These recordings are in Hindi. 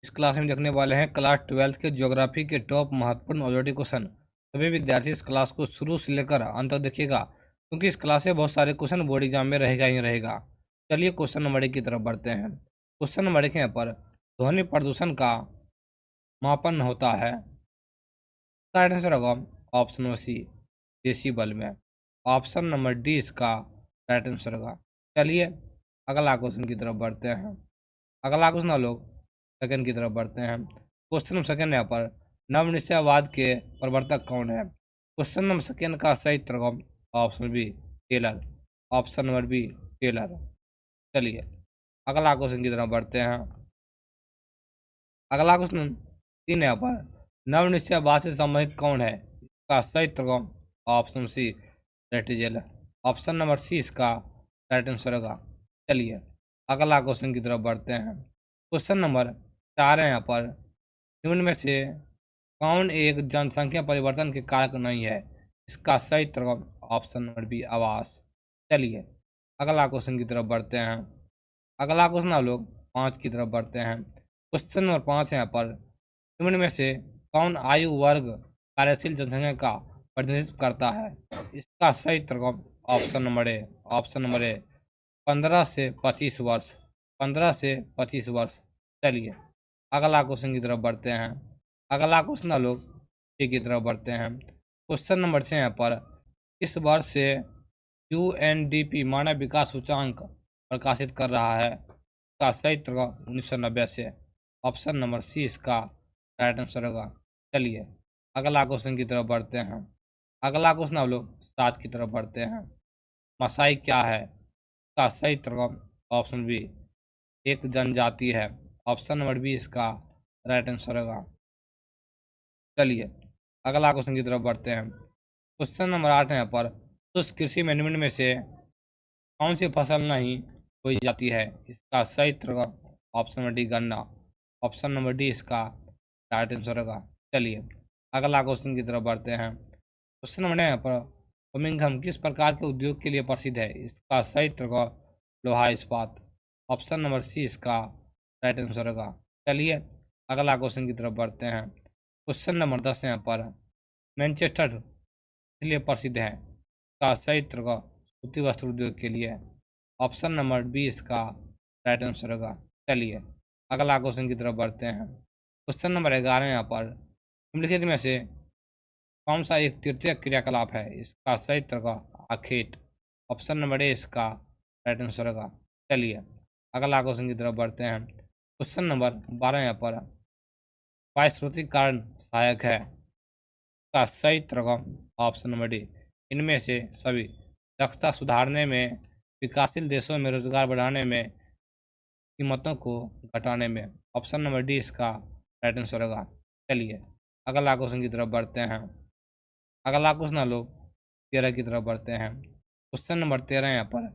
इस क्लास में देखने वाले हैं क्लास 12 के ज्योग्राफी के टॉप महत्वपूर्ण ऑब्जेक्टिव क्वेश्चन। सभी विद्यार्थी इस क्लास को शुरू से लेकर अंत तक देखिएगा, क्योंकि इस क्लास से बहुत सारे क्वेश्चन बोर्ड एग्जाम में रहेगा ही रहेगा। चलिए क्वेश्चन नंबर 1 की तरफ बढ़ते हैं। क्वेश्चन नंबर 1 यहाँ पर ध्वनि प्रदूषण का मापन होता है। राइट आंसर होगा ऑप्शन नंबर सी, डेसिबल में। ऑप्शन नंबर डी इसका राइट आंसर होगा। चलिए अगला क्वेश्चन की तरफ बढ़ते हैं। अगला क्वेश्चन हम लोग सेकंड की तरफ बढ़ते हैं। क्वेश्चन नंबर सेकंड यहाँ पर नवनिश्चयवाद के प्रवर्तक कौन है। क्वेश्चन नंबर सेकंड का सही उत्तर option B, tailor. Option number B, tailor. चलिए अगला क्वेश्चन की तरफ बढ़ते हैं। अगला क्वेश्चन 3 यहाँ पर नवनिश्चयवाद से संबंधित कौन है। इसका सही उत्तर ऑप्शन सी, रेटिजेल। ऑप्शन नंबर सी इसका राइट आंसर होगा। चलिए अगला क्वेश्चन की तरफ बढ़ते हैं। क्वेश्चन नंबर 4 है यहाँ पर निम्न में से कौन एक जनसंख्या परिवर्तन के कारक नहीं है। इसका सही उत्तर ऑप्शन नंबर बी, आवास। चलिए अगला क्वेश्चन की तरफ बढ़ते हैं। अगला क्वेश्चन हम लोग 5 की तरफ बढ़ते हैं। क्वेश्चन नंबर 5 यहाँ पर निम्न में से कौन आयु वर्ग कार्यशील जनसंख्या का प्रतिनिधित्व करता है। इसका सही उत्तर option number A, option number A, 15 से 25 वर्ष। 15 से 25 वर्ष। चलिए अगला क्वेश्चन की तरफ बढ़ते हैं। अगला क्वेश्चन हम लोग सी की तरफ बढ़ते हैं। क्वेश्चन नंबर 6 यहाँ पर इस वर्ष से UNDP मानव विकास सूचांक प्रकाशित कर रहा है। इसका सही उत्तर 1990 से। ऑप्शन नंबर सी इसका राइट आंसर होगा। चलिए अगला क्वेश्चन की तरफ बढ़ते हैं। अगला क्वेश्चन हम लोग 7 की तरफ बढ़ते हैं। मसाई क्या है। इसका सही उत्तर ऑप्शन बी, एक जनजाति है। ऑप्शन नंबर बी इसका राइट आंसर होगा। चलिए अगला क्वेश्चन की तरफ बढ़ते हैं। क्वेश्चन नंबर 8 है यहाँ पर शुष्क कृषि में निम्न में से कौन सी फसल नहीं बोई जाती है। इसका सही उत्तर ऑप्शन नंबर डी, गन्ना। ऑप्शन नंबर डी इसका राइट आंसर होगा। चलिए अगला क्वेश्चन की तरफ बढ़ते हैं। क्वेश्चन नंबर यहाँ पर बर्मिंघम किस प्रकार के उद्योग के लिए प्रसिद्ध है। इसका सही उत्तर लोहा इस्पात। ऑप्शन नंबर सी इसका राइट आंसर होगा। चलिए अगला क्वेश्चन की तरफ बढ़ते हैं। क्वेश्चन नंबर 10 यहाँ पर मैनचेस्टर इसलिए प्रसिद्ध है। इसका सही उत्तर सूती वस्त्र उद्योग के लिए। ऑप्शन नंबर बी इसका राइट आंसर होगा। चलिए अगला क्वेश्चन की तरफ बढ़ते हैं। क्वेश्चन नंबर 11 यहाँ पर निम्नलिखित में से कौन सा एक तृतीय क्रियाकलाप है। इसका सही उत्तर आखेट। ऑप्शन नंबर ए इसका राइट आंसर होगा। चलिए अगला क्वेश्चन की तरफ बढ़ते हैं। क्वेश्चन नंबर 12 यहाँ पर वायुस्रोतिक कारण सहायक है। इसका सही उत्तर ऑप्शन नंबर डी, इनमें से सभी। दक्षता सुधारने में, विकासशील देशों में रोजगार बढ़ाने में, कीमतों को घटाने में। ऑप्शन नंबर डी इसका राइट आंसर होगा। चलिए अगला क्वेश्चन की तरफ बढ़ते हैं। अगला क्वेश्चन हम लोग 13 की तरफ बढ़ते हैं। क्वेश्चन नंबर 13 यहाँ पर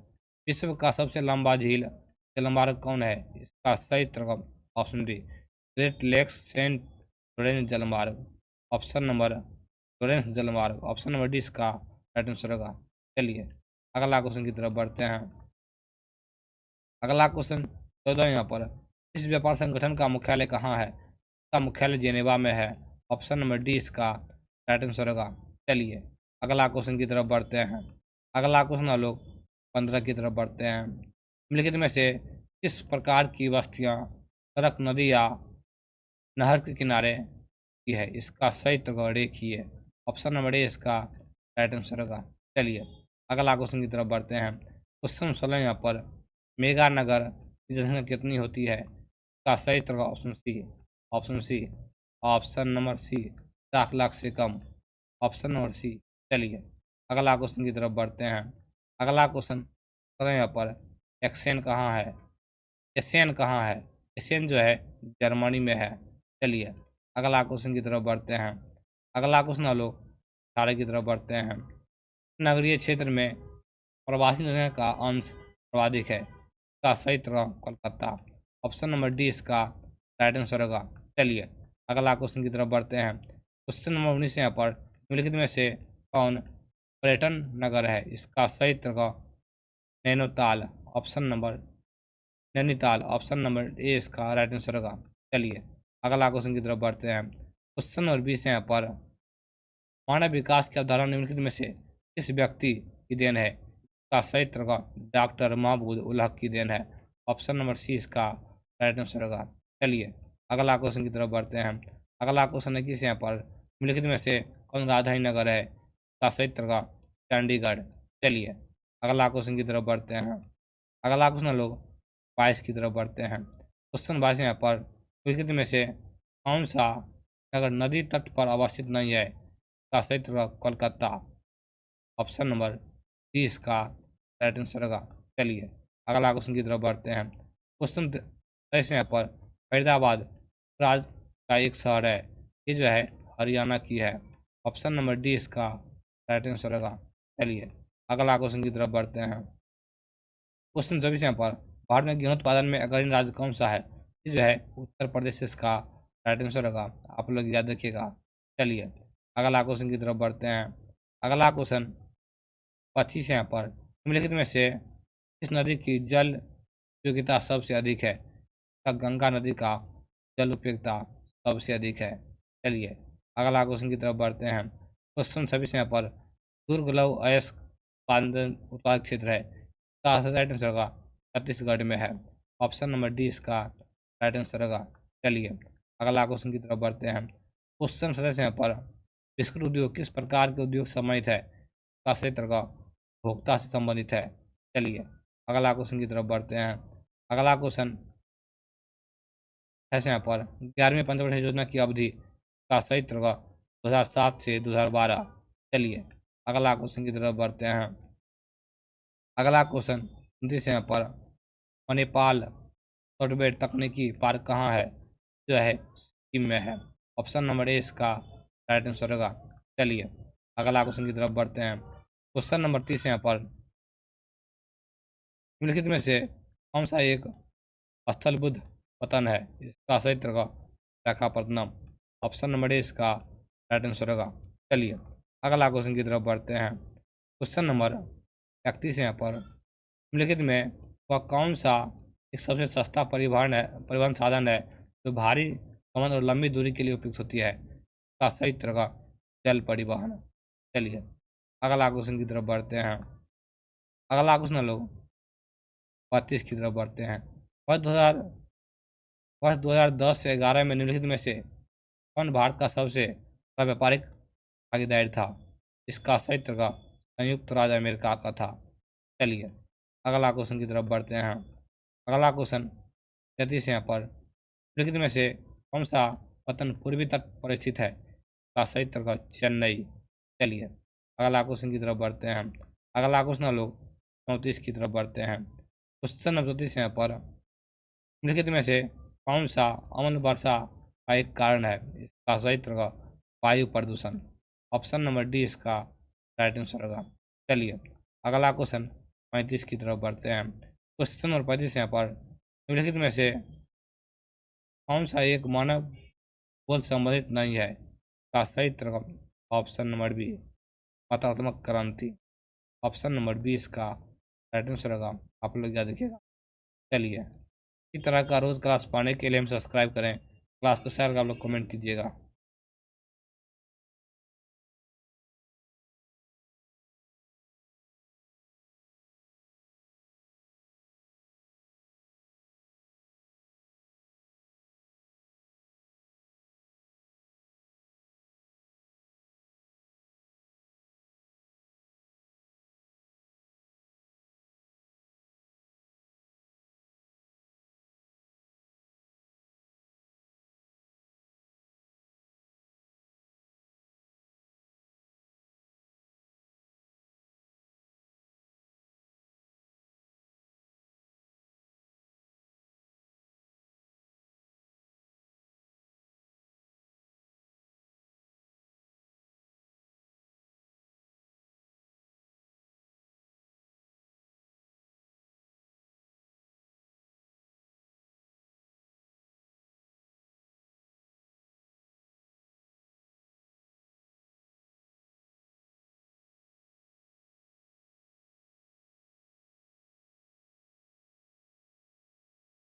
विश्व का सबसे लंबा झील जलमार्ग कौन है। इसका सही उत्तर option D, Great Lakes Saint Lawrence जलमार्ग। ऑप्शन नंबर लॉरेंस जलमार्ग। ऑप्शन नंबर डी इसका राइट आंसर होगा। चलिए अगला क्वेश्चन की तरफ बढ़ते हैं। अगला क्वेश्चन 14 यहाँ पर इस व्यापार संगठन का मुख्यालय कहाँ है। इसका मुख्यालय जेनेवा में है। ऑप्शन नंबर डी इसका राइट आंसर होगा। चलिए अगला क्वेश्चन की तरफ बढ़ते हैं। अगला क्वेश्चन हम लोग 15 की तरफ बढ़ते हैं। निम्नलिखित में से किस प्रकार की बस्तियाँ सड़क, नदी या नहर के किनारे की है। इसका सही उत्तर रेखीय। ऑप्शन नंबर ए इसका राइट आंसर होगा। चलिए अगला क्वेश्चन की तरफ बढ़ते हैं। क्वेश्चन 16 यहाँ पर मेगा नगर की जनसंख्या कितनी होती है। इसका सही उत्तर option C, option C, option number C, 4 lakh से कम। ऑप्शन नंबर सी। चलिए अगला क्वेश्चन की तरफ बढ़ते हैं। अगला क्वेश्चन यहाँ पर एक्सेन कहाँ है। एशियन कहाँ है। एशियन जो है जर्मनी में है। चलिए अगला क्वेश्चन की तरफ बढ़ते हैं। अगला क्वेश्चन हम लोग 18 की तरफ बढ़ते हैं। नगरीय क्षेत्र में प्रवासी जनसंख्या का अंश सर्वाधिक है। इसका सही उत्तर कोलकाता। ऑप्शन नंबर डी इसका राइट आंसर होगा। चलिए अगला क्वेश्चन की तरफ बढ़ते हैं। क्वेश्चन नंबर 19 यहाँ पर निम्नलिखित में से कौन पर्यटन नगर है। इसका सही उत्तर Nainital. Option number Nainital. Option number A इसका राइट आंसर होगा। चलिए अगला क्वेश्चन की तरफ बढ़ते हैं। क्वेश्चन नंबर 20 यहाँ पर मानव विकास की अवधारणा निम्नलिखित में से किस व्यक्ति की देन है? इसका सही उत्तर होगा डॉक्टर महमूद उल हक की देन है। ऑप्शन नंबर सी इसका राइट आंसर होगा। चलिए अगला क्वेश्चन की तरफ बढ़ते हैं। अगला क्वेश्चन है किस यहाँ पर निम्नलिखित में से कौन राजधानी नगर है? इसका सही उत्तर होगा चंडीगढ़। चलिए अगला क्वेश्चन की तरफ बढ़ते हैं। अगला क्वेश्चन लोग 22 की तरफ बढ़ते हैं। क्वेश्चन 22 यहाँ पर निम्नलिखित में से कौन सा नगर नदी तट पर अवस्थित नहीं है? इसका सही उत्तर होगा कोलकाता। ऑप्शन नंबर 30 का राइट आंसर होगा। चलिए अगला क्वेश्चन की तरफ बढ़ते हैं। क्वेश्चन 23 यहाँ पर फरीदाबाद राज्य का एक शहर है, ये जो है हरियाणा की है। ऑप्शन नंबर डी इसका राइट आंसर होगा। चलिए अगला क्वेश्चन की तरफ बढ़ते हैं। क्वेश्चन 24 यहाँ पर भारत में गेहूं उत्पादन में अग्रणी राज्य कौन सा है? ये जो है उत्तर प्रदेश इसका राइट आंसर होगा। आप लोग याद रखिएगा। चलिए अगला क्वेश्चन की तरफ बढ़ते हैं। अगला क्वेश्चन 25 यहाँ पर निम्नलिखित में से इस नदी की जल उपयोगिता सबसे अधिक है? तब गंगा नदी का जल उपयोगिता सबसे अधिक है। चलिए अगला क्वेश्चन की तरफ बढ़ते हैं। क्वेश्चन 26 यहाँ पर दुर्ग लौह अयस्क उत्पादक क्षेत्र है, इसका राइट आंसर होगा छत्तीसगढ़ में है। ऑप्शन नंबर डी इसका राइट आंसर होगा। चलिए अगला क्वेश्चन की तरफ बढ़ते हैं। क्वेश्चन 27 यहाँ पर बिस्कुट उद्योग किस प्रकार के उद्योग सम्मिलित है? इसका सही उत्तर होगा भोक्ता से संबंधित है। चलिए अगला क्वेश्चन की तरफ बढ़ते हैं। अगला क्वेश्चन है यहाँ पर 11वीं पंचवर्षीय योजना की अवधि का सही उत्तर होगा 2007 से 2012। चलिए अगला क्वेश्चन की तरफ बढ़ते हैं। अगला क्वेश्चन 29 यहाँ पर मणिपाल सॉफ्टवेयर तकनीकी पार्क कहाँ है? जो है सिक्किम में है। ऑप्शन नंबर ए इसका राइट आंसर होगा। चलिए अगला क्वेश्चन की तरफ बढ़ते हैं। क्वेश्चन नंबर 30 यहाँ पर निम्नलिखित में से कौन सा एक स्थलबुद्ध पतन है? इसका सही उत्तर होगा विशाखापट्टनम। ऑप्शन नंबर ए इसका राइट आंसर होगा। चलिए अगला क्वेश्चन की तरफ बढ़ते हैं। क्वेश्चन नंबर 31 यहाँ पर निम्नलिखित में वह कौन सा एक सबसे सस्ता परिवहन साधन है जो भारी सामान और लंबी दूरी के लिए उपयुक्त होती है? इसका सही उत्तर होगा जल परिवहन। चलिए अगला क्वेश्चन की तरफ बढ़ते हैं। अगला क्वेश्चन लोग 32 की तरफ बढ़ते हैं। वर्ष 2010 से 11 में निम्नलिखित में से कौन भारत का सबसे बड़ा व्यापारिक भागीदार था? इसका सही उत्तर होगा संयुक्त राज्य अमेरिका का था। चलिए अगला क्वेश्चन की तरफ बढ़ते हैं। अगला क्वेश्चन 33 यहाँ पर निम्नलिखित में से कौन सा पतन पूर्वी तट पर स्थित है? इसका सही उत्तर होगा चेन्नई। चलिए अगला क्वेश्चन की तरफ बढ़ते हैं। अगला क्वेश्चन लोग 34 की तरफ बढ़ते हैं। क्वेश्चन नंबर 34 यहाँ पर निम्नलिखित में से कौन सा अम्ल वर्षा का एक कारण है? इसका सही उत्तर होगा वायु प्रदूषण। ऑप्शन नंबर डी इसका राइट आंसर होगा। चलिए अगला क्वेश्चन 35 की तरफ बढ़ते हैं। क्वेश्चन नंबर 35 यहाँ पर निम्नलिखित में से कौन सा एक मानव बोध संबंधित नहीं है? इसका सही उत्तर होगा ऑप्शन नंबर बी मतात्मक क्रांति। ऑप्शन नंबर बी इसका राइट आंसर होगा। आप लोग याद रखिएगा। चलिए इसी तरह का रोज़ क्लास पाने के लिए हम सब्सक्राइब करें। क्लास को शेयर कर आप लोग कमेंट कीजिएगा।